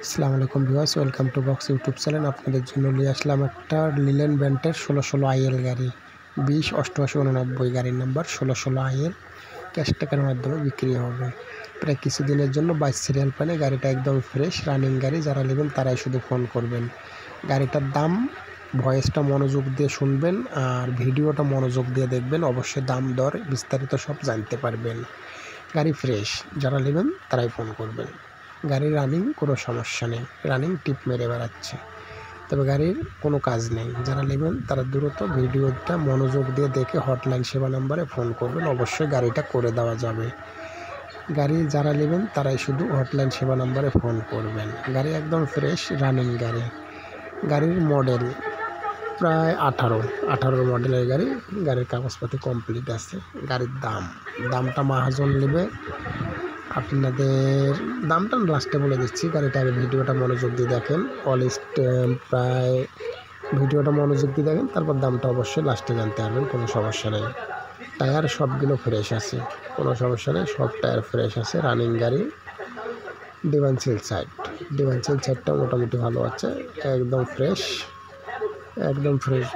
আসসালামু আলাইকুম viewers, welcome to box YouTube channel. আপনাদের জন্য নিয়ে আসলাম একটা লিলেন ব্র্যান্ডের 1616 আইএল গাড়ি, 208889 গাড়ির নাম্বার 1616 আইএল। ক্যাশ টাকার মাধ্যমে বিক্রি হবে। প্রায় কিছুদিনের জন্য 22 সিরিয়াল প্যানে গাড়িটা একদম ফ্রেশ রানিং গাড়ি। যারা নেবেন তারাই শুধু ফোন করবেন। গাড়িটার দাম ভয়েসটা মনোযোগ দিয়ে শুনবেন আর ভিডিওটা মনোযোগ দিয়ে দেখবেন, অবশ্যই দাম দর বিস্তারিত সব জানতে পারবেন। গাড়ি ফ্রেশ, যারা নেবেন তারাই ফোন করবেন। গাড়ির রানিং কোনো সমস্যা নেই, রানিং টিপ মেরে বেড়াচ্ছে, তবে গাড়ির কোনো কাজ নেই। যারা নেবেন তারা দ্রুত ভিডিওটা মনোযোগ দিয়ে দেখে হটলাইন সেবা নাম্বারে ফোন করবেন, অবশ্যই গাড়িটা করে দেওয়া যাবে। গাড়ি যারা নেবেন তারাই শুধু হটলাইন সেবা নাম্বারে ফোন করবেন। গাড়ি একদম ফ্রেশ রানিং গাড়ি। গাড়ির মডেল প্রায় 18 মডেলের গাড়ি। গাড়ির কাগজপাতি কমপ্লিট আছে। গাড়ির দামটা মাহাজন নেবে। আপনাদের দামটা লাস্টে বলে দিচ্ছি, গাড়িটা আগে ভিডিওটা মনোযোগ দিয়ে দেখেন। প্রায় ভিডিওটা মনোযোগ দিয়ে দেখেন, তারপর দামটা অবশ্যই লাস্টে জানতে পারবেন। কোনো সমস্যা নেই। টায়ার সবগুলো ফ্রেশ আছে, কোনো সমস্যা নেই, সব টায়ার ফ্রেশ আছে। রানিং গাড়ি। ডিভান্সিল সাইডটা মোটামুটি ভালো আছে, একদম ফ্রেশ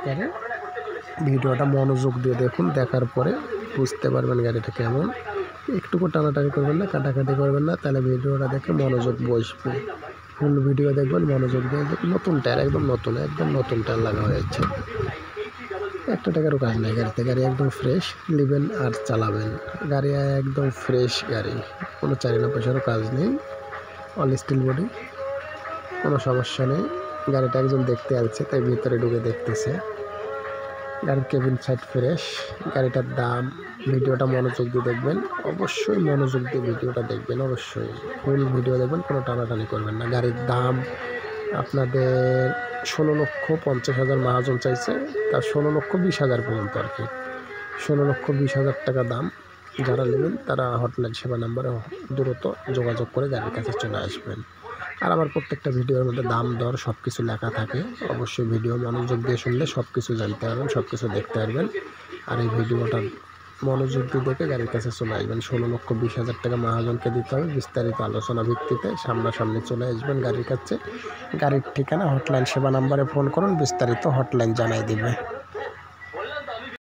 গাড়ি। ভিডিওটা মনোযোগ দিয়ে দেখুন, দেখার পরে বুঝতে পারবেন গাড়িটা কেমন। একটুকু টানাটানি করবেন না, কাটাকাটি করবেন না, তাহলে ভিডিওটা দেখে মনোযোগ বসবে। ফুল ভিডিও দেখবেন, মনোযোগ দিয়ে নতুন টায়ার, একদম নতুন টায়ার লাগা হয়েছে। একটা টাকারও কাজ নেই গাড়িতে। গাড়ি একদম ফ্রেশ, নেবেন আর চালাবেন। গাড়ি একদম ফ্রেশ গাড়ি, কোনো চারিনা পয়সারও কাজ নেই। অল স্টিল বডি, কোনো সমস্যা নেই। গাড়িটা একজন দেখতে আসছে, তাই ভিতরে ঢুকে দেখতেছে। গাড়ির কেবিন সাইড ফ্রেশ। গাড়িটার দাম, ভিডিওটা মনোযোগ দিয়ে দেখবেন, অবশ্যই মনোযোগ দিয়ে ভিডিওটা দেখবেন, অবশ্যই ফুল ভিডিও দেখবেন, কোনো টানাটানি করবেন না। গাড়ির দাম আপনাদের 16,50,000 মাহাজন চাইছে, তার 16,20,000 পর্যন্ত আর কি। 16,20,000 টাকা দাম। যারা নেবেন তারা হটলাইন সেবা নাম্বারে দ্রুত যোগাযোগ করে গাড়ির কাছে চলে আসবেন। আর আমার প্রত্যেকটা ভিডিওর মধ্যে দাম দর সব কিছু লেখা থাকে, অবশ্যই ভিডিও মনোযোগ দিয়ে শুনলে সব কিছু জানতে পারবেন, সব কিছু দেখতে পারবেন। আর এই ভিডিওটা মনোযোগ দিয়ে দেখে গাড়ির কাছে চলে আসবেন। 16,20,000 টাকা মাহাজনকে দিতে হবে। বিস্তারিত আলোচনা ভিত্তিতে সামনাসামনি চলে আসবেন গাড়ির কাছে। গাড়ির ঠিকানা হটলাইন সেবা নাম্বারে ফোন করুন, বিস্তারিত হটলাইন জানাই দেবে।